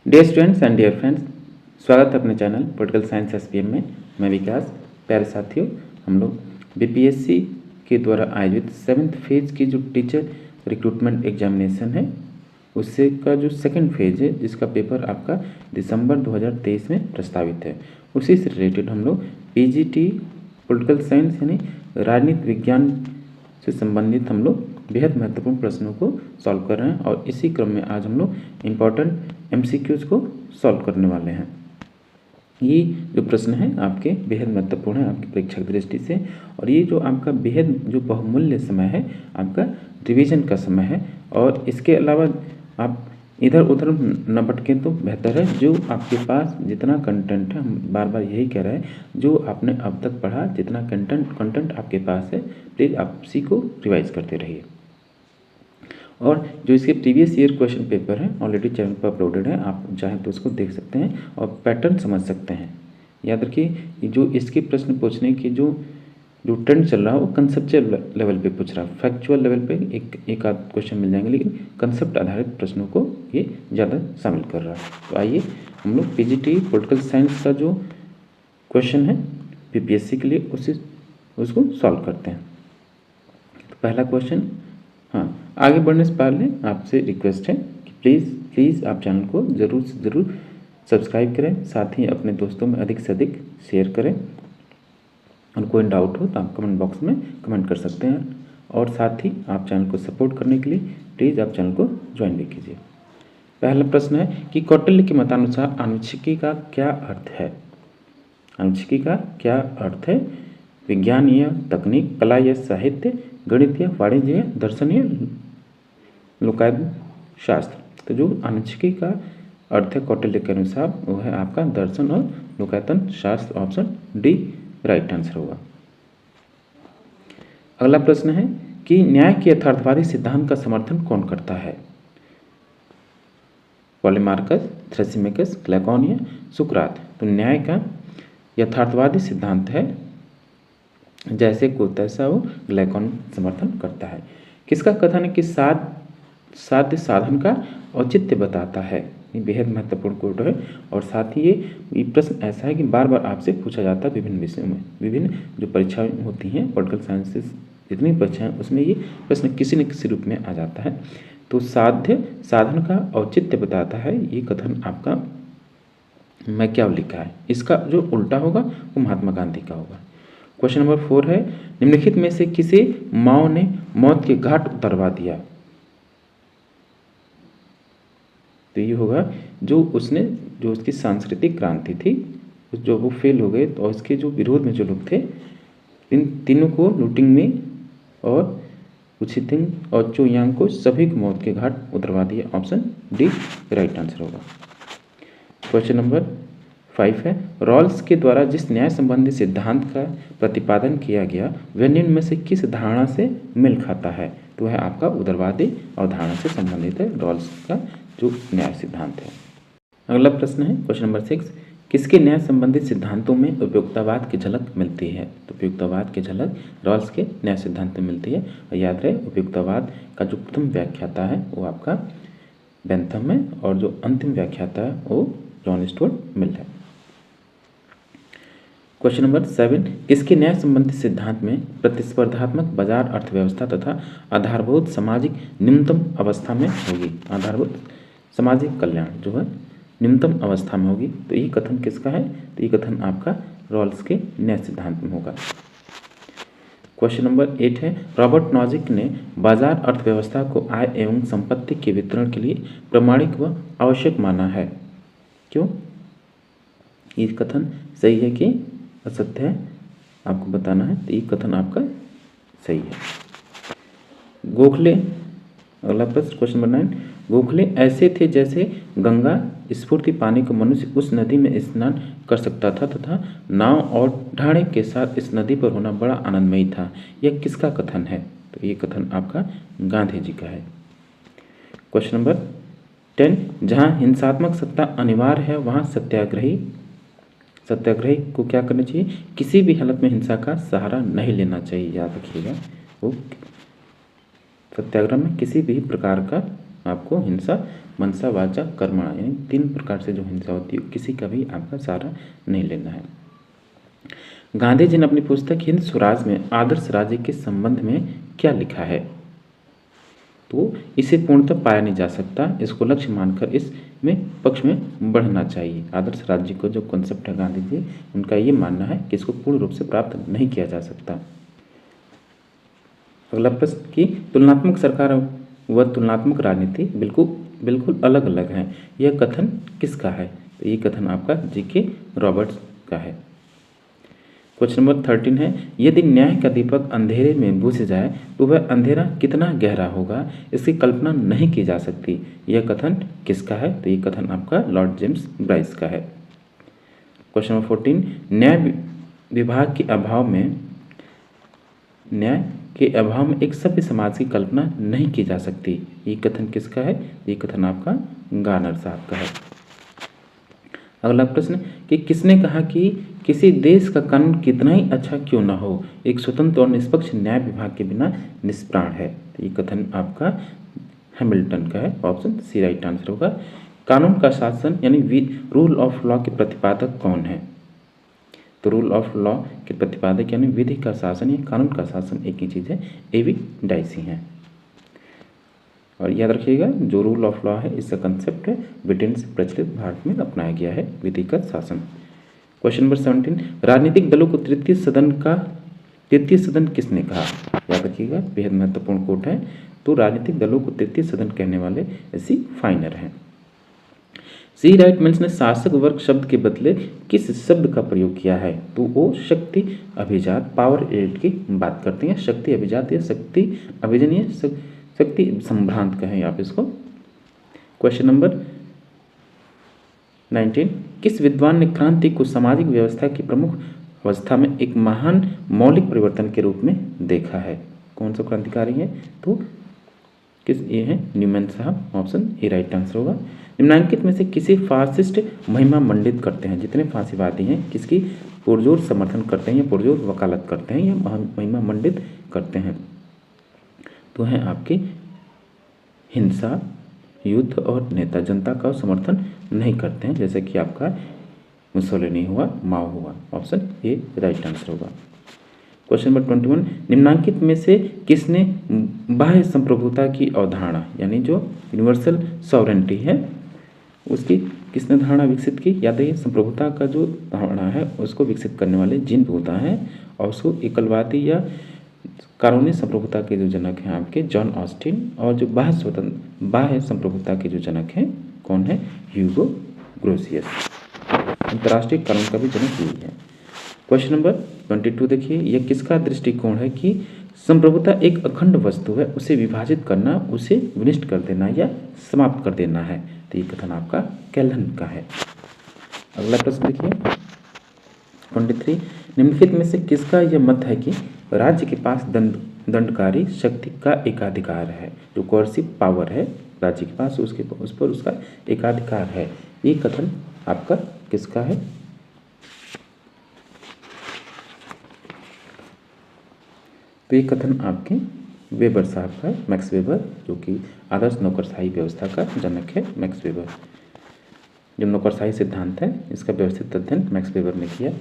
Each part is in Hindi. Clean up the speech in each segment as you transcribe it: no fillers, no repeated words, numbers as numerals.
Dear students and dear friends, स्वागत है अपने चैनल पॉलिटिकल साइंस एसपीएम में। मैं विकास। प्यारे साथियों, हम लोग बीपीएससी के द्वारा आयोजित 7th फेज की जो टीचर रिक्रूटमेंट एग्जामिनेशन है उससे का जो सेकंड फेज है, जिसका पेपर आपका दिसंबर 2023 में प्रस्तावित है, उसी से रिलेटेड हम लोग पीजीटी पॉलिटिकल साइंस यानी राजनीति विज्ञान से संबंधित हम लोग बेहद महत्वपूर्ण प्रश्नों को सॉल्व कर रहे हैं। और इसी क्रम में आज हम लोग इम्पॉर्टेंट एमसीक्यूज को सॉल्व करने वाले हैं। ये जो प्रश्न है आपके बेहद महत्वपूर्ण है आपकी परीक्षा की दृष्टि से, और ये जो आपका बेहद जो बहुमूल्य समय है आपका रिवीजन का समय है। और इसके अलावा आप इधर उधर न भटकें तो बेहतर है। जो आपके पास जितना कंटेंट है, हम बार बार यही कह रहे हैं, जो आपने अब तक पढ़ा जितना कंटेंट आपके पास है, प्लीज़ आप उसी को रिवाइज करते रहिए। और जो इसके प्रीवियस ईयर क्वेश्चन पेपर है ऑलरेडी चैनल पर अपलोडेड है, आप चाहें तो उसको देख सकते हैं और पैटर्न समझ सकते हैं। याद रखिए, जो इसके प्रश्न पूछने की जो ट्रेंड चल रहा है वो कंसेप्चुअल लेवल पे पूछ रहा है। फैक्चुअल लेवल पे एक आध क्वेश्चन मिल जाएंगे, लेकिन कंसेप्ट आधारित प्रश्नों को ये ज़्यादा शामिल कर रहा है। तो आइए हम लोग पीजीटी पॉलिटिकल साइंस का जो क्वेश्चन है बीपीएससी के लिए उसको सॉल्व करते हैं। तो पहला क्वेश्चन, हाँ, आगे बढ़ने से पहले आपसे रिक्वेस्ट है कि प्लीज़ आप चैनल को ज़रूर से ज़रूर सब्सक्राइब करें, साथ ही अपने दोस्तों में अधिक से अधिक शेयर करें। और कोई डाउट हो तो आप कमेंट बॉक्स में कमेंट कर सकते हैं। और साथ ही आप चैनल को सपोर्ट करने के लिए प्लीज़ आप चैनल को ज्वाइन भी कीजिए। पहला प्रश्न है कि कौटिल्य के मतानुसार आनुवंशिकी का क्या अर्थ है? आनुवंशिकी का क्या अर्थ है? विज्ञान या तकनीक, कला या साहित्य, गणित या वाणिज्य या दर्शन या लोकायत शास्त्र। तो जो आनुवंशिकी का अर्थ है कौटिल्य के अनुसार वो है आपका दर्शन और लोकायतन शास्त्र। ऑप्शन डी राइट आंसर होगा। अगला प्रश्न है कि न्याय के यथार्थवादी सिद्धांत का समर्थन कौन करता है? पॉलीमार्कस, थ्रेसिमेकस, क्लैकॉन या सुकरात। तो न्याय का यथार्थवादी सिद्धांत है जैसे को तैसा वो ग्लैकॉन समर्थन करता है। किसका कथन है कि साध्य साधन का औचित्य बताता है? ये बेहद महत्वपूर्ण कोट है। और साथ ही ये प्रश्न ऐसा है कि बार बार आपसे पूछा जाता है विभिन्न विषयों में, विभिन्न जो परीक्षाएं होती हैं पॉलिटिकल साइंसेस जितनी परीक्षाएं उसमें ये प्रश्न किसी न किसी रूप में आ जाता है। तो साध्य साधन का औचित्य बताता है, ये कथन आपका मैं क्या लिखा है, इसका जो उल्टा होगा वो महात्मा गांधी का होगा। क्वेश्चन नंबर 4 है, निम्नलिखित में से किसे माओ ने मौत के घाट उतरवा दिया? तो ये होगा जो उसकी सांस्कृतिक क्रांति थी, जो वो फेल हो गए और उसके जो विरोध में जो लोग थे, इन तीनों को लूटिंग में और उचितिंग और चोयांग को सभी को मौत के घाट उतरवा दिया। ऑप्शन डी राइट आंसर होगा। क्वेश्चन नंबर 5 है, रॉल्स के द्वारा जिस न्याय संबंधी सिद्धांत का प्रतिपादन किया गया वह निम्न में से किस धारणा से मेल खाता है? तो वह आपका उदारवादी अवधारणा से संबंधित है रॉल्स का जो न्याय सिद्धांत है। अगला प्रश्न है क्वेश्चन नंबर 6, किसके न्याय संबंधित सिद्धांतों में उपयुक्तवाद की झलक मिलती है? तो उपयुक्तवाद की झलक रॉल्स के न्याय सिद्धांत में मिलती है। और याद रहे, उपयुक्तवाद का जो प्रथम व्याख्याता है वो आपका बेंथम है और जो अंतिम व्याख्याता है वो जॉन स्टुअर्ट मिल है। क्वेश्चन नंबर 7, किसके न्याय संबंधित सिद्धांत में प्रतिस्पर्धात्मक बाजार अर्थव्यवस्था तथा आधारभूत सामाजिक निम्नतम अवस्था में होगी? आधारभूत सामाजिक कल्याण जो है निम्नतम अवस्था में होगी। तो ये कथन किसका है? तो ये कथन आपका रॉल्स के न्याय सिद्धांत में होगा। क्वेश्चन नंबर 8 है, रॉबर्ट नॉजिक ने बाजार अर्थव्यवस्था को आय एवं संपत्ति के वितरण के लिए प्रमाणिक व आवश्यक माना है। क्यों? ये कथन सही है कि असत्य है आपको बताना है। तो ये कथन आपका सही है। गोखले, अगला प्रश्न क्वेश्चन नंबर 9, गोखले ऐसे थे जैसे गंगा स्फूर्ति पानी को मनुष्य उस नदी में स्नान कर सकता था तथा नाव और ढाणे के साथ इस नदी पर होना बड़ा आनंदमयी था। यह किसका कथन है? तो ये कथन आपका गांधी जी का है। क्वेश्चन नंबर 10, जहाँ हिंसात्मक सत्ता अनिवार्य है वहाँ सत्याग्रही को क्या करना चाहिए? किसी भी हालत में हिंसा का सहारा नहीं लेना चाहिए। याद रखिएगा, वो सत्याग्रह में किसी भी प्रकार का आपको हिंसा मनसा वाचा कर्मणा, यानी 3 प्रकार से जो हिंसा होती है किसी का भी आपका सहारा नहीं लेना है। गांधी जी ने अपनी पुस्तक हिंद स्वराज में आदर्श राज्य के संबंध में क्या लिखा है? तो इसे पूर्णतः पाया नहीं जा सकता, इसको लक्ष्य मानकर इसमें पक्ष में बढ़ना चाहिए। आदर्श राज्य को जो कॉन्सेप्ट है गांधी जी उनका ये मानना है कि इसको पूर्ण रूप से प्राप्त नहीं किया जा सकता। अगला प्रश्न कि तुलनात्मक सरकार व तुलनात्मक राजनीति बिल्कुल अलग अलग हैं, यह कथन किसका है? तो ये कथन आपका जीके रॉबर्ट्स का है। क्वेश्चन नंबर 13 है, यदि न्याय का दीपक अंधेरे में बुझ जाए तो वह अंधेरा कितना गहरा होगा, इसकी कल्पना नहीं की जा सकती, यह कथन किसका है? तो ये कथन आपका लॉर्ड जेम्स ब्राइस का है। क्वेश्चन नंबर 14, न्याय विभाग के अभाव में एक सभ्य समाज की कल्पना नहीं की जा सकती, ये कथन किसका है? ये कथन आपका गार्नर साहब का है। अगला प्रश्न कि किसने कहा कि किसी देश का कानून कितना ही अच्छा क्यों ना हो, एक स्वतंत्र और निष्पक्ष न्याय विभाग के बिना निष्प्राण है, तो ये कथन आपका हैमिल्टन का है। ऑप्शन सी राइट आंसर होगा। कानून का शासन यानी रूल ऑफ लॉ के प्रतिपादक कौन है? तो रूल ऑफ लॉ के प्रतिपादक यानी विधि का शासन या कानून का शासन एक ही चीज़ है, एवी डाइसी हैं। और याद रखिएगा जो रूल ऑफ लॉ है इसका कंसेप्ट है ब्रिटेन से प्रचलित भारत में अपनाया गया है विधि का शासन। क्वेश्चन नंबर 17, राजनीतिक दलों को तृतीय सदन किसने कहा? याद रखिएगा बेहद महत्वपूर्ण कोट है। तो राजनीतिक दलों को तृतीय सदन कहने वाले एसी फाइनर हैं। सी राइट मिल्स ने शासक वर्ग शब्द के बदले किस शब्द का प्रयोग किया है? तो वो शक्ति अभिजात पावर एड की बात करते हैं। शक्ति अभिजात या शक्ति अभिजनीय शक्ति संभ्रांत कहें आप इसको। क्वेश्चन नंबर 19, किस विद्वान ने क्रांति को सामाजिक व्यवस्था की प्रमुख अवस्था में एक महान मौलिक परिवर्तन के रूप में देखा है? कौन सा क्रांतिकारी है? तो ये है न्यूमैन साहब। ऑप्शन ए राइट आंसर होगा। निम्नांकित में से किसी फासिस्ट महिमा मंडित करते हैं? जितने फांसीवादी हैं किसकी पुरजोर समर्थन करते हैं या पुरजोर वकालत करते हैं या महिमा मंडित करते हैं? तो हैं आपके हिंसा, युद्ध और नेता जनता का समर्थन नहीं करते हैं, जैसे कि आपका मुसोलिनी हुआ, माओ हुआ। ऑप्शन ए राइट आंसर होगा। क्वेश्चन नंबर 21, निम्नांकित में से किसने बाह्य संप्रभुता की अवधारणा यानी जो यूनिवर्सल सॉवरेंटी है उसकी किसने धारणा विकसित की? याद है संप्रभुता का जो धारणा है उसको विकसित करने वाले जीन भूता हैं और उसको एकलवादी या कानूनी संप्रभुता के जो जनक हैं आपके जॉन ऑस्टिन, और जो बाह्य संप्रभुता के जो जनक हैं कौन है? ह्यूगो ग्रोसियस। अंतर्राष्ट्रीय कानून का भी जनक यही है। क्वेश्चन नंबर 22 देखिए, यह किसका दृष्टिकोण है कि संप्रभुता एक अखंड वस्तु है, उसे विभाजित करना, उसे विनिष्ट कर देना या समाप्त कर देना है? तो ये कथन आपका कैल्हन का है। अगला प्रश्न देखिए 23, निम्नलिखित में से किसका यह मत है कि राज्य के पास दंडकारी शक्ति का एकाधिकार है? जो कोर्सिव पावर है राज्य के पास उस पर उसका एकाधिकार है, ये कथन आपका किसका है? तो ये कथन आपके वेबर साहब का है, मैक्स वेबर, जो कि आदर्श नौकरशाही व्यवस्था का जनक है। मैक्स वेबर जो नौकरशाही सिद्धांत है इसका व्यवस्थित अध्ययन मैक्स वेबर ने किया।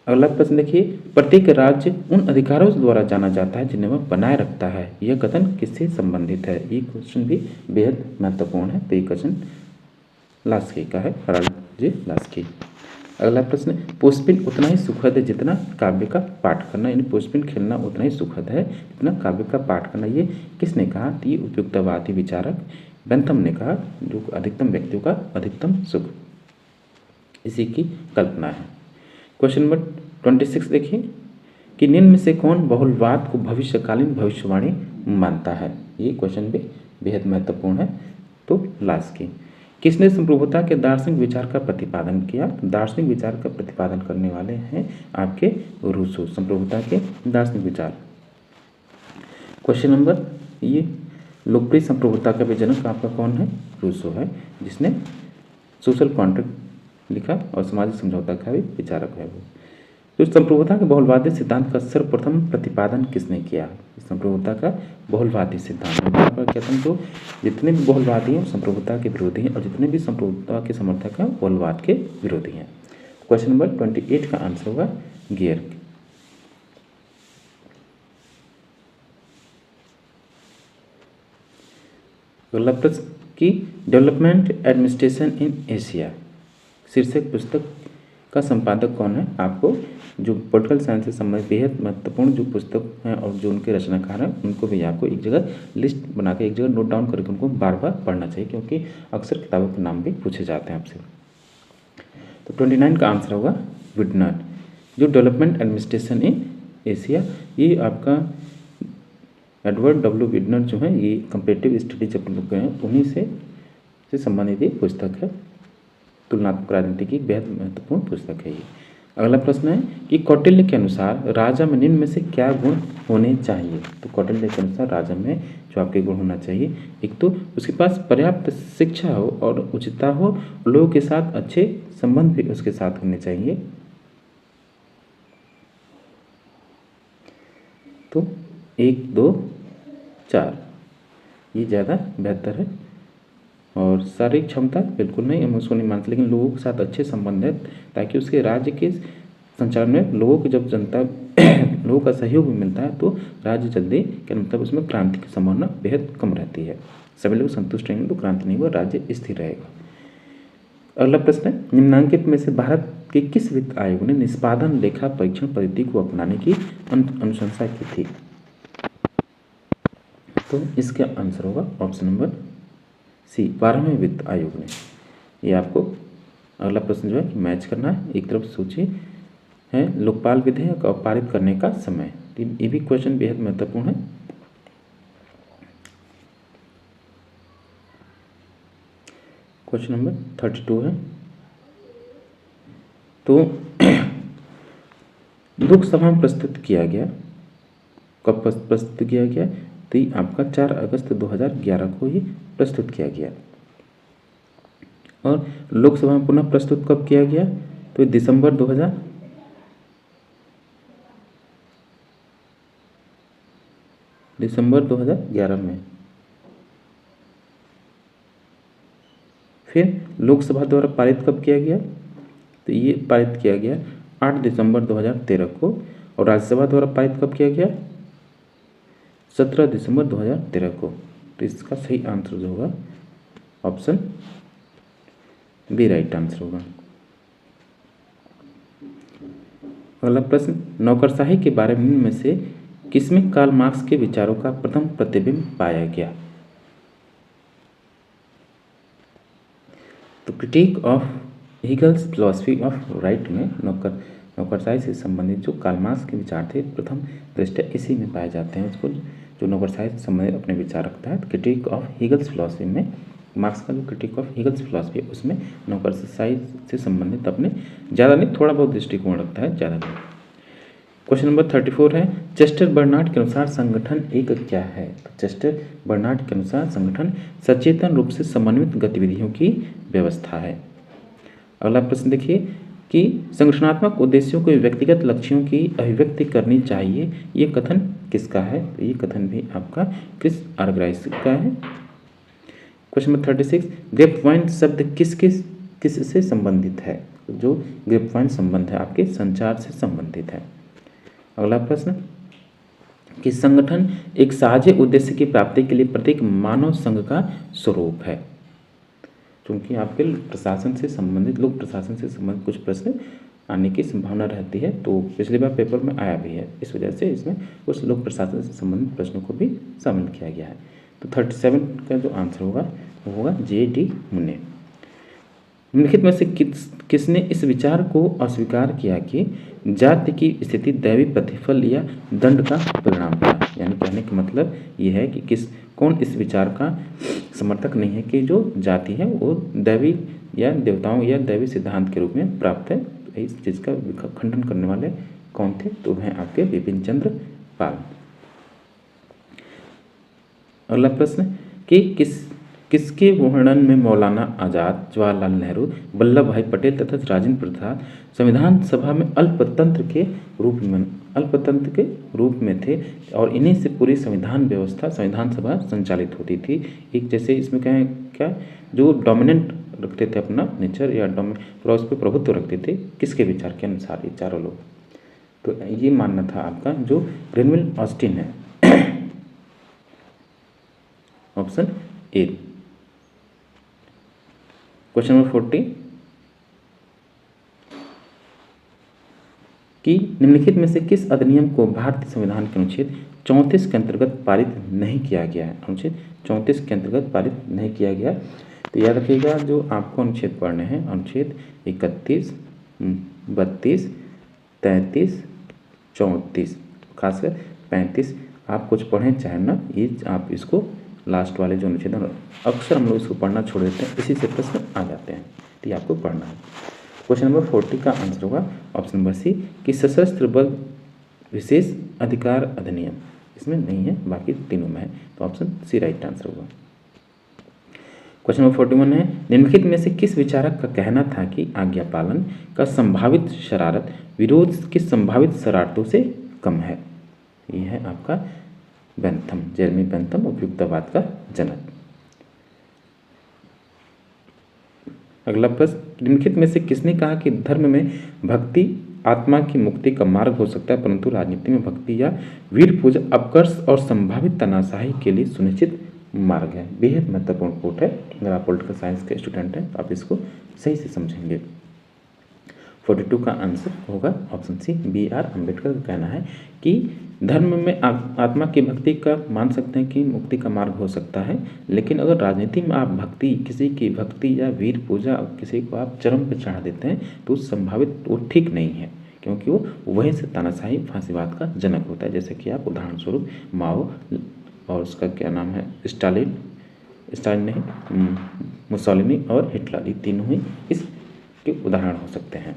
अगला प्रश्न देखिए, प्रत्येक राज्य उन अधिकारों द्वारा जाना जाता है जिन्हें वह बनाए रखता है, यह कथन किससे संबंधित है? ये क्वेश्चन भी बेहद महत्वपूर्ण है। तो ये क्वेश्चन लास्की का है, हराल्ड जे लास्की। अगला प्रश्न, पुष्पिन उतना ही सुखद है जितना काव्य का पाठ करना, यानी पुष्पिन खेलना उतना ही सुखद है जितना काव्य का पाठ करना, ये किसने कहा? तो ये उपयुक्तवादी विचारक बेंथम ने कहा, जो अधिकतम व्यक्तियों का अधिकतम सुख, इसी की कल्पना है। क्वेश्चन नंबर 26 देखिए कि निम्न में से कौन बहुलवाद को भविष्यकालीन भविष्यवाणी मानता है? ये क्वेश्चन भी बेहद महत्वपूर्ण है। तो लास्की। किसने संप्रभुता के दार्शनिक विचार का प्रतिपादन किया? दार्शनिक विचार का प्रतिपादन करने वाले हैं आपके रूसो, संप्रभुता के दार्शनिक विचार। क्वेश्चन नंबर, ये लोकप्रिय संप्रभुता का भी जनक आपका कौन है? रूसो है, जिसने सोशल कॉन्ट्रैक्ट लिखा और सामाजिक समझौता का भी विचारक है वो। तो संप्रभुता के बहुलवादी सिद्धांत का सर्वप्रथम प्रतिपादन किसने किया? संप्रभुता का बहुलवादी सिद्धांत में यहाँ पर कहते हैं तो जितने भी बहुलवादी हैं संप्रभुता के विरोधी हैं और जितने भी संप्रभुता के समर्थक हैं बहुलवाद के विरोधी हैं। क्वेश्चन नंबर 28 का आंसर होगा गियर। अगला प्रश्न की डेवलपमेंट एडमिनिस्ट्रेशन इन एशिया शीर्षक पुस्तक का संपादक कौन है? आपको जो पॉलिटिकल साइंस से संबंधित बेहद महत्वपूर्ण जो पुस्तक हैं और जो उनके रचनाकार हैं उनको भी आपको एक जगह लिस्ट बना के एक जगह नोट डाउन करके उनको बार बार पढ़ना चाहिए, क्योंकि अक्सर किताबों के नाम भी पूछे जाते हैं आपसे। तो 29 का आंसर होगा विडनर। जो डेवलपमेंट एडमिनिस्ट्रेशन इन एशिया, ये आपका एडवर्ड डब्ल्यू विडनर जो है, ये कंपेरेटिव स्टडीज अपन लोग हैं उन्हीं से संबंधित एक पुस्तक है। तुलनात्मक राजनीति की बेहद महत्वपूर्ण पुस्तक है ये। अगला प्रश्न है कि कौटिल्य के अनुसार राजा में निम्न में से क्या गुण होने चाहिए? तो कौटिल्य के अनुसार राजा में जो आपके गुण होना चाहिए, एक तो उसके पास पर्याप्त शिक्षा हो और उचितता हो, लोगों के साथ अच्छे संबंध भी उसके साथ होने चाहिए। तो 1, 2, 4 ये ज़्यादा बेहतर है। और शारीरिक क्षमता बिल्कुल नहीं, हम उसको नहीं मानते, लेकिन लोगों के साथ अच्छे संबंध है ताकि उसके राज्य के संचालन में लोगों को जब जनता लोगों का सहयोग भी मिलता है तो राज्य जल्दी क्या मतलब उसमें क्रांति की संभावना बेहद कम रहती है। सभी लोग संतुष्ट रहेंगे तो क्रांति नहीं हुआ, राज्य स्थिर रहेगा। अगला प्रश्न है निम्नांकित में से भारत के किस वित्त आयोग ने निष्पादन लेखा परीक्षण पद्धति को अपनाने की अनुशंसा की थी? तो इसका आंसर होगा ऑप्शन नंबर सी, 12वें वित्त आयोग ने। ये आपको अगला प्रश्न जो है मैच करना है। एक तरफ सोचिए है लोकपाल विधेयक और पारित करने का समय, ये भी क्वेश्चन बेहद महत्वपूर्ण है। क्वेश्चन नंबर 32 है। तो लोकसभा में प्रस्तुत किया गया, कब प्रस्तुत किया गया? तो ये आपका 4 अगस्त 2011 को ही प्रस्तुत किया गया। और लोकसभा में पुनः प्रस्तुत कब किया गया? तो दिसंबर 2011 में। फिर लोकसभा द्वारा पारित कब किया गया? तो ये पारित किया गया 8 दिसंबर 2013 को। और राज्यसभा द्वारा पारित कब किया गया? 17 दिसंबर 2013 को। तो इसका सही आंसर जो होगा ऑप्शन बी राइट आंसर होगा। अगला प्रश्न नौकरशाही के बारे में से किसमें कार्ल मार्क्स के विचारों का प्रथम प्रतिबिंब पाया गया? तो critique of Hegel's philosophy of right में नौकरशाही से संबंधित जो कार्ल मार्क्स के विचार थे प्रथम दृष्टया इसी में पाए जाते हैं। उसको जो नौकरशाही से संबंधित अपने विचार रखता है, क्रिटिक ऑफ हेगल्स फिलॉसफी में मार्क्स का जो क्रिटिक ऑफ हेगल्स फिलॉसफी है उसमें नौकरशाही से संबंधित अपने ज़्यादा नहीं थोड़ा बहुत दृष्टिकोण रखता है, ज़्यादा नहीं। क्वेश्चन नंबर 34 है चेस्टर बर्नार्ड के अनुसार संगठन एक क्या है? तो चेस्टर बर्नार्ड के अनुसार संगठन सचेतन रूप से समन्वित गतिविधियों की व्यवस्था है। अगला प्रश्न देखिए कि संगठनात्मक उद्देश्यों को व्यक्तिगत लक्ष्यों की अभिव्यक्ति करनी चाहिए, ये कथन किसका है? तो ये कथन भी आपका क्रिस आर्गराइस का है। क्वेश्चन नंबर 36 ग्रेपवाइन शब्द किस से संबंधित है? जो ग्रेपवाइन संबंध है आपके संचार से संबंधित है। अगला प्रश्न कि संगठन एक साझे उद्देश्य की प्राप्ति के लिए प्रत्येक मानव संघ का स्वरूप है। क्योंकि आपके प्रशासन से संबंधित लोक प्रशासन से संबंधित कुछ प्रश्न आने की संभावना रहती है, तो पिछली बार पेपर में आया भी है, इस वजह से इसमें उस लोक प्रशासन से संबंधित प्रश्नों को भी शामिल किया गया है। तो 37 का जो आंसर होगा वो होगा J.D. मुने। निम्नलिखित में से किसने इस विचार को अस्वीकार किया कि जाति की स्थिति दैवी प्रतिफल या दंड का परिणाम है? यानी कहने का मतलब ये है कि कौन इस विचार का समर्थक नहीं है कि जो जाति है वो दैवी या देवताओं या दैवी सिद्धांत के रूप में प्राप्त है। तो इस चीज़ का खंडन करने वाले कौन थे? तो वह आपके बिपिन चंद्र पाल। अगला प्रश्न कि किसके वर्णन में मौलाना आज़ाद, जवाहरलाल नेहरू, वल्लभ भाई पटेल तथा राजेंद्र प्रसाद संविधान सभा में अल्पतंत्र के रूप में थे और इन्हीं से पूरी संविधान व्यवस्था, संविधान सभा संचालित होती थी। एक जैसे इसमें क्या जो डोमिनेंट रखते थे अपना नेचर या पूरा उस पर प्रभुत्व रखते थे, किसके विचार के अनुसार ये चारों लोग, तो ये मानना था आपका जो ग्रेनविल ऑस्टिन है। Option A. क्वेश्चन नंबर 40 कि निम्नलिखित में से किस अधिनियम को भारतीय संविधान के अनुच्छेद 34 के अंतर्गत पारित नहीं किया गया है? अनुच्छेद 34 के अंतर्गत पारित नहीं किया गया। तो याद रखिएगा जो आपको अनुच्छेद पढ़ने हैं, अनुच्छेद 31, 32, 33, 34, खासकर 35 आप कुछ पढ़ें चाहे ना, ये आप इसको लास्ट वाले जो अनुच्छेद अक्सर हम लोग इसको पढ़ना छोड़ देते हैं, इसी से प्रश्न आ जाते हैं, तो ये आपको पढ़ना है। क्वेश्चन नंबर 40 का आंसर होगा ऑप्शन नंबर सी कि सशस्त्र बल विशेष अधिकार अधिनियम, इसमें नहीं है, बाकी तीनों में है, तो ऑप्शन सी राइट आंसर होगा। क्वेश्चन नंबर 41 है निम्नलिखित में से किस विचारक का कहना था कि आज्ञा पालन का संभावित शरारत विरोध की संभावित शरारतों से कम है? ये है आपका बेंथम, जेरेमी बेंथम, उपयुक्तवाद का जनक। अगला प्रश्न, निम्नलिखित में से किसने कहा कि धर्म में भक्ति आत्मा की मुक्ति का मार्ग हो सकता है, परंतु राजनीति में भक्ति या वीर पूजा अपकर्ष और संभावित तानाशाही के लिए सुनिश्चित मार्ग है? बेहद महत्वपूर्ण कोट है, अगर आप पॉलिटिकल साइंस के स्टूडेंट हैं तो आप इसको सही से समझेंगे। 42 का आंसर होगा ऑप्शन सी, B.R. अम्बेडकर का कहना है कि धर्म में आत्मा की भक्ति का मान सकते हैं कि मुक्ति का मार्ग हो सकता है, लेकिन अगर राजनीति में आप भक्ति, किसी की भक्ति या वीर पूजा किसी को आप चरम पर चढ़ा देते हैं तो संभावित वो ठीक नहीं है, क्योंकि वो वहीं से तानाशाही फांसीवाद का जनक होता है। जैसे कि आप उदाहरण स्वरूप माओ और उसका क्या नाम है स्टालिन नहीं, मुसोलिनी और हिटलर, ये तीनों ही इसके उदाहरण हो सकते हैं।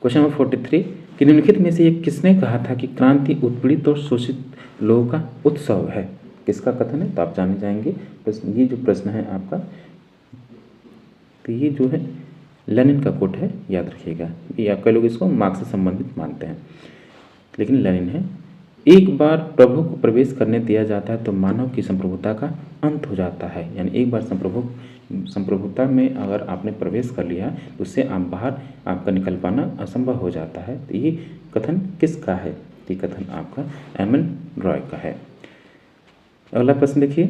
क्वेश्चन नंबर 43 कि निम्नलिखित में से ये किसने कहा था कि क्रांति उत्पीड़ित और शोषित लोगों का उत्सव है? किसका कथन है? तो आप जाने जाएंगे। ये जो प्रश्न है आपका, तो ये जो है लेनिन का कोट है, याद रखिएगा। ये आपके लोग इसको मार्क्स से संबंधित मानते हैं, लेकिन लेनिन है। एक बार प्रभु को प्रवेश करने दिया जाता है तो मानव की संप्रभुता का अंत हो जाता है। यानी एक बार संप्रभुता में अगर आपने प्रवेश कर लिया तो उससे आप बाहर आपका निकल पाना असंभव हो जाता है। तो ये कथन किसका है? ये कथन आपका एमएन रॉय का है। अगला प्रश्न देखिए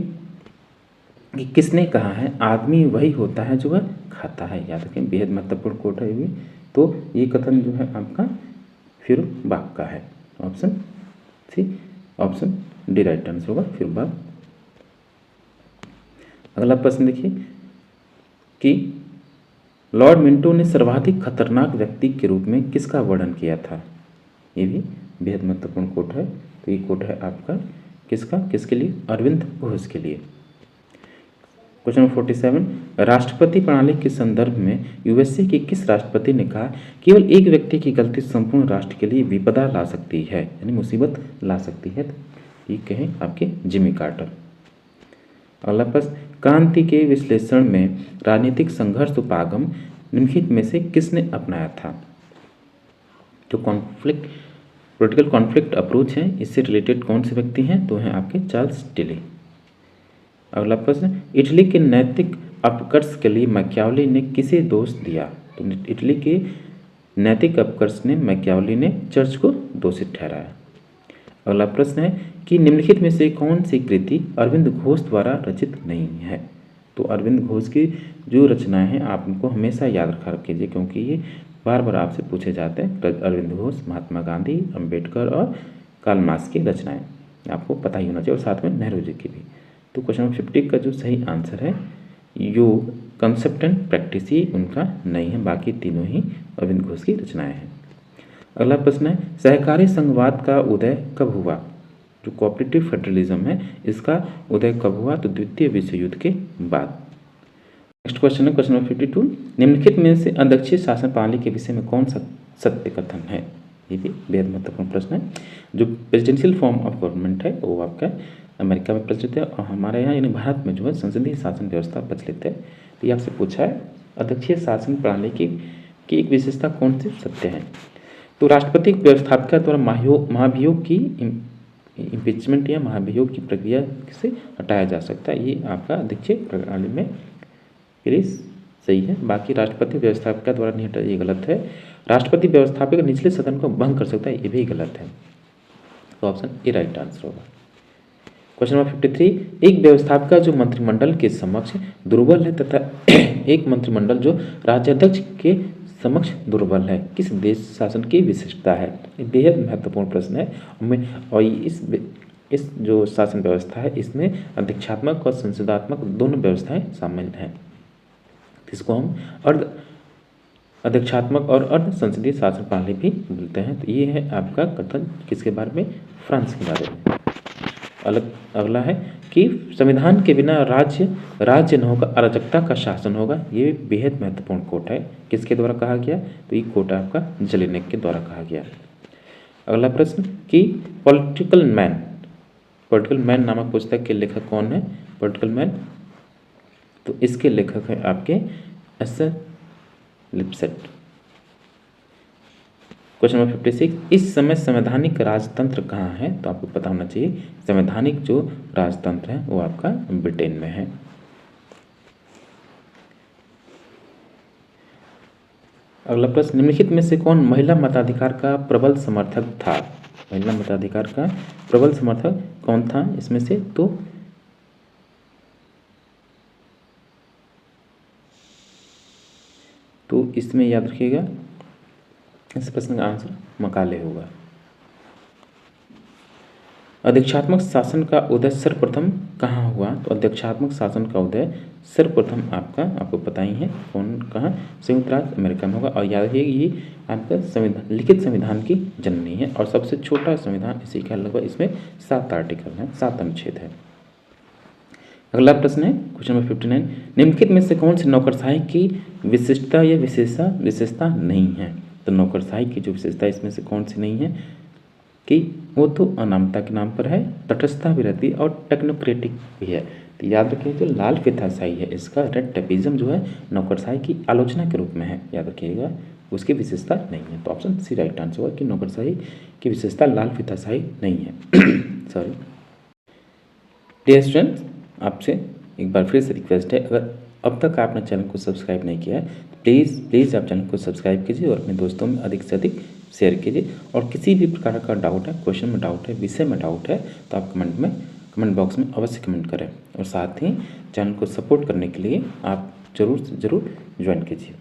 कि किसने कहा है आदमी वही होता है जो वह खाता है? याद रखें, बेहद महत्वपूर्ण कोट है ये। तो ये कथन जो है आपका फिरुबाक का है। Option C, option D right answer होगा, फिरुबाक। अगला प्रश्न देखिए कि लॉर्ड मिंटो ने सर्वाधिक खतरनाक व्यक्ति के रूप में किसका वर्णन किया था? ये भी बेहद महत्वपूर्ण कोट है। तो ये कोट है आपका किसका, किसके लिए? अरविंद घोष के लिए। क्वेश्चन नंबर 47 राष्ट्रपति प्रणाली के संदर्भ में यूएसए के किस राष्ट्रपति ने कहा केवल एक व्यक्ति की गलती संपूर्ण राष्ट्र के लिए विपदा ला सकती है, यानी मुसीबत ला सकती है? ये कहें आपके जिमी कार्टर। अगला प्रश्न, क्रांति के विश्लेषण में राजनीतिक संघर्ष उपागम निम्नलिखित में से किसने अपनाया था? जो पॉलिटिकल कॉन्फ्लिक्ट अप्रोच है, इससे रिलेटेड कौन से व्यक्ति हैं? तो हैं आपके चार्ल्स टिली। अगला प्रश्न, इटली के नैतिक अपकर्ष के लिए मैकियावेली ने किसे दोष दिया? तो इटली के नैतिक अपकर्ष ने मैकियावेली ने चर्च को दोषित ठहराया। अगला प्रश्न है कि निम्नलिखित में से कौन सी कृति अरविंद घोष द्वारा रचित नहीं है? तो अरविंद घोष की जो रचनाएं हैं आप उनको हमेशा याद रखा कीजिए, क्योंकि ये बार बार आपसे पूछे जाते हैं। अरविंद घोष, महात्मा गांधी, अंबेडकर और कार्ल मार्क्स की रचनाएं आपको पता ही होना चाहिए, और साथ में नेहरू जी की भी। तो क्वेश्चन नंबर 50 का जो सही आंसर है योग, कंसेप्ट एंड प्रैक्टिस, ही उनका नहीं है, बाकी तीनों ही अरविंद घोष की रचनाएं हैं। अगला प्रश्न है सहकारी संघवाद का उदय कब हुआ? जो कोऑपरेटिव फेडरलिज्म है इसका उदय कब हुआ? तो द्वितीय विश्व युद्ध के बाद। नेक्स्ट क्वेश्चन है क्वेश्चन नंबर 52 निम्नलिखित में से अध्यक्षीय शासन प्रणाली के विषय में कौन सा सत्य कथन है? ये भी बेहद महत्वपूर्ण प्रश्न है। जो प्रेसिडेंशियल फॉर्म ऑफ गवर्नमेंट है वो आपका अमेरिका में प्रचलित है और हमारे यहाँ यानी भारत में जो है संसदीय शासन व्यवस्था प्रचलित है। तो ये आपसे पूछा है अध्यक्षीय शासन प्रणाली की एक विशेषता कौन सी सत्य है। तो राष्ट्रपति व्यवस्थापिका द्वारा महाभियोग की इम्पीचमेंट या महाभियोग की प्रक्रिया से हटाया जा सकता है। ये आपका अध्यक्षीय प्रणाली में ये सही है। बाकी राष्ट्रपति व्यवस्थापिका द्वारा नहीं हटाया, ये गलत है। राष्ट्रपति व्यवस्थापिका निचले सदन को भंग कर सकता है, ये भी गलत है। तो ऑप्शन ए राइट आंसर होगा। क्वेश्चन नंबर 53, एक व्यवस्थापिका जो मंत्रिमंडल के समक्ष दुर्बल है तथा एक मंत्रिमंडल जो राज्याध्यक्ष के समक्ष दुर्बल है, किस देश शासन की विशिष्टता है। ये बेहद महत्वपूर्ण प्रश्न है और इस जो शासन व्यवस्था है इसमें अध्यक्षात्मक और संसदात्मक दोनों व्यवस्थाएं शामिल हैं। इसको हम अर्ध अध्यक्षात्मक और अर्ध संसदीय शासन प्रणाली भी बोलते हैं। तो ये है आपका कथन किसके बारे में, फ्रांस के बारे में। अगला है कि संविधान के बिना राज्य न होगा, अराजकता का शासन होगा। ये बेहद महत्वपूर्ण कोट है, किसके द्वारा कहा गया, तो ये कोट आपका जलेनेक के द्वारा कहा गया। अगला प्रश्न कि पॉलिटिकल मैन नामक पुस्तक के लेखक कौन है। पॉलिटिकल मैन, तो इसके लेखक हैं आपके एस लिप्सेट। क्वेश्चन नंबर 56, इस समय संवैधानिक राजतंत्र कहाँ है, तो आपको पता होना चाहिए संवैधानिक जो राजतंत्र है वो आपका ब्रिटेन में है। अगला प्रश्न, निम्नलिखित में से कौन महिला मताधिकार का प्रबल समर्थक था। महिला मताधिकार का प्रबल समर्थक कौन था इसमें से, तो इसमें याद रखिएगा इस प्रश्न का आंसर मकाले होगा। अध्यक्षात्मक शासन का उदय सर्वप्रथम कहाँ हुआ, तो अध्यक्षात्मक शासन का उदय सर्वप्रथम आपको पता ही है कौन कहाँ, संयुक्त राज्य अमेरिका में होगा। और याद रखिए ये आपका लिखित संविधान की जननी है और सबसे छोटा संविधान इसी का लगभग, इसमें 7 आर्टिकल हैं, 7 अनुच्छेद है। अगला प्रश्न है क्वेश्चन नंबर 59, निम्नलिखित में से कौन सी नौकरशाही की विशिष्टता या विशेषता नहीं है। तो नौकरशाही की जो विशेषता इसमें से कौन सी नहीं है कि वो तो अनामता के नाम पर है, तटस्थता भी रहती है और टेक्नोक्रेटिक भी है। तो याद रखिए जो लाल फीताशाही है इसका रेड टेपिज्म जो है नौकरशाही की आलोचना के रूप में है, याद रखिएगा, उसकी विशेषता नहीं है। तो ऑप्शन सी राइट आंसर होगा कि नौकरशाही की विशेषता लाल फीताशाही नहीं है। सॉरी डियर स्टूडेंट्स, आपसे एक बार फिर से रिक्वेस्ट है, अगर अब तक आपने चैनल को सब्सक्राइब नहीं किया है प्लीज़ आप चैनल को सब्सक्राइब कीजिए और अपने दोस्तों में अधिक से अधिक शेयर कीजिए। और किसी भी प्रकार का डाउट है, क्वेश्चन में डाउट है, विषय में डाउट है, तो आप कमेंट बॉक्स में अवश्य कमेंट करें। और साथ ही चैनल को सपोर्ट करने के लिए आप जरूर ज्वाइन कीजिए।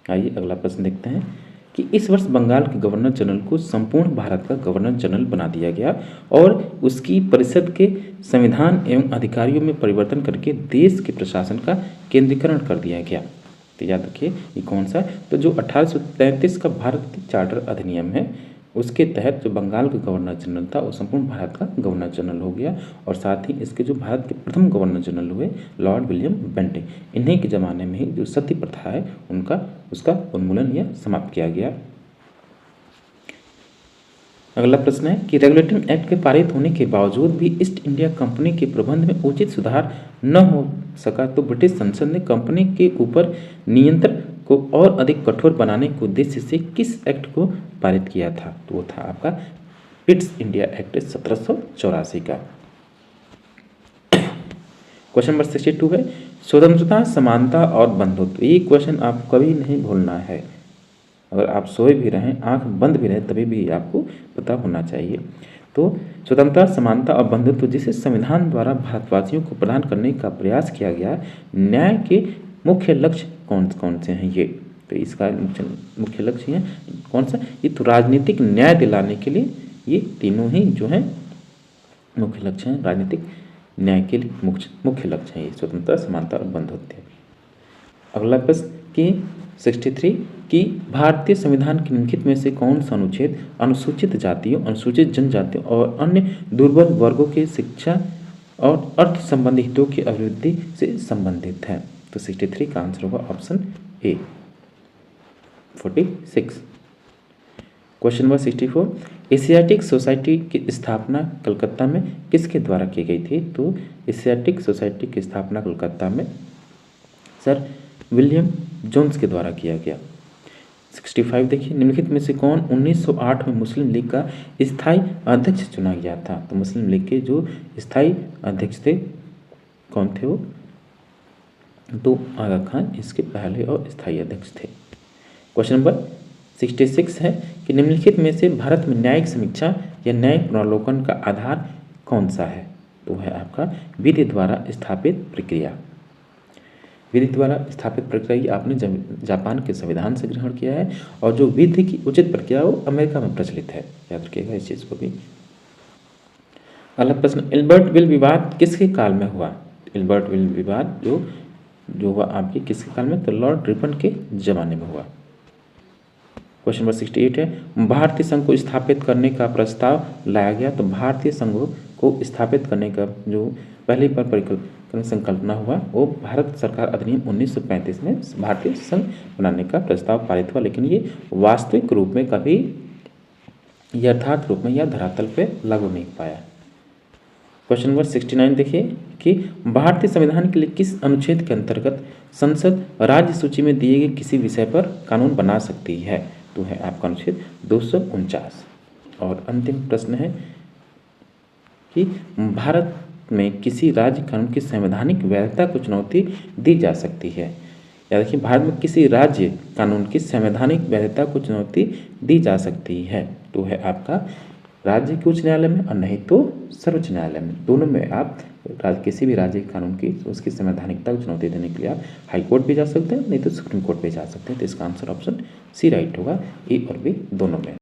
आइए अगला प्रश्न देखते हैं कि इस वर्ष बंगाल के गवर्नर जनरल को संपूर्ण भारत का गवर्नर जनरल बना दिया गया और उसकी परिषद के संविधान एवं अधिकारियों में परिवर्तन करके देश के प्रशासन का केंद्रीकरण कर दिया गया। तो याद रखिए ये कौन सा, तो जो 1833 का भारत चार्टर अधिनियम है उसके तहत जो बंगाल का गवर्नर जनरल था वो संपूर्ण भारत का गवर्नर जनरल हो गया। और साथ ही इसके जो भारत के प्रथम गवर्नर जनरल हुए लॉर्ड विलियम बेंटिंग, इन्हीं के ज़माने में ही जो सती प्रथा है उसका उन्मूलन या समाप्त किया गया। अगला प्रश्न है कि रेगुलेटिंग एक्ट के पारित होने के बावजूद भी ईस्ट इंडिया कंपनी के प्रबंध में उचित सुधार न हो सका तो ब्रिटिश संसद ने कंपनी के ऊपर नियंत्रण को और अधिक कठोर बनाने के उद्देश्य से किस एक्ट को पारित किया था, तो वो था आपका पिट्स इंडिया एक्ट 1784 का। क्वेश्चन नंबर 62 है स्वतंत्रता, समानता और बंधुत्व। ये क्वेश्चन आपको कभी नहीं भूलना है, अगर आप सोए भी रहें, आंख बंद भी रहे, तभी भी आपको पता होना चाहिए। तो स्वतंत्रता, समानता और बंधुत्व जिसे संविधान द्वारा भारतवासियों को प्रदान करने का प्रयास किया गया, न्याय के मुख्य लक्ष्य कौन से हैं ये, तो इसका मुख्य लक्ष्य है कौन सा, ये तो राजनीतिक न्याय दिलाने के लिए ये तीनों ही जो हैं मुख्य लक्ष्य हैं, राजनीतिक न्याय के लिए मुख्य लक्ष्य हैं ये स्वतंत्रता, समानता और बंधुत्व। अगला प्रश्न कि 63 कि भारतीय संविधान के निम्नलिखित में से कौन सा अनुच्छेद अनुसूचित जातियों, अनुसूचित जनजातियों और अन्य दुर्बल वर्गों के शिक्षा और अर्थ संबंधी हितों की अभिवृद्धि से संबंधित है, तो 63 का आंसर होगा option A. 46 question number 64 Asiatic society की स्थापना कलकत्ता में किसके द्वारा की गई थी? तो एशियाटिक सोसाइटी की स्थापना कलकत्ता में सर विलियम जोन्स के द्वारा किया गया। 65 देखिए, निम्नलिखित में से कौन 1908 में मुस्लिम लीग का स्थायी अध्यक्ष चुना गया था? तो मुस्लिम लीग के जो स्थायी अध्यक्ष थे कौन थे वो? तो आगा खान इसके पहले और स्थायी अध्यक्ष थे। क्वेश्चन नंबर 66 है कि निम्नलिखित में से भारत में न्यायिक समीक्षा या न्यायिक पुनर्लोकन का आधार कौन सा है? तो है आपका विधि द्वारा स्थापित प्रक्रिया। विधि द्वारा स्थापित प्रक्रिया आपने जापान के संविधान से ग्रहण किया है, और जो विधि की उचित प्रक्रिया वो अमेरिका में प्रचलित है, याद रखिएगा इस चीज़ को भी। अगला प्रश्न, एल्बर्ट विल विवाद किसके काल में हुआ? एल्बर्ट विल विवाद जो हुआ आपके किसके काल में? तो लॉर्ड रिपन के जमाने में हुआ। क्वेश्चन नंबर 68 है, भारतीय संघ को स्थापित करने का प्रस्ताव लाया गया। तो भारतीय संघ को स्थापित करने का जो पहली बार परिकल्पना संकल्पना हुआ वो भारत सरकार अधिनियम 1935 में भारतीय संघ बनाने का प्रस्ताव पारित हुआ, लेकिन ये वास्तविक रूप में कभी यथार्थ रूप में या धरातल पे लागू नहीं पाया। क्वेश्चन नंबर 69 देखिए कि भारतीय संविधान के लिए किस अनुच्छेद के अंतर्गत संसद राज्य सूची में दिए गए किसी विषय पर कानून बना सकती है? तो है आपका अनुच्छेद 249। और अंतिम प्रश्न है कि भारत में किसी राज्य कानून की संवैधानिक वैधता को चुनौती दी जा सकती है? याद रखिए, भारत में किसी राज्य कानून की संवैधानिक वैधता को चुनौती दी जा सकती है? तो है आपका राज्य के उच्च न्यायालय में और नहीं तो सर्वोच्च न्यायालय में, दोनों में आप किसी भी राज्य के कानून की उसकी संवैधानिकता को चुनौती देने के लिए आप हाई कोर्ट भी जा सकते हैं, नहीं तो सुप्रीम कोर्ट भी जा सकते हैं। तो इसका आंसर ऑप्शन सी राइट होगा, ए और बी दोनों में।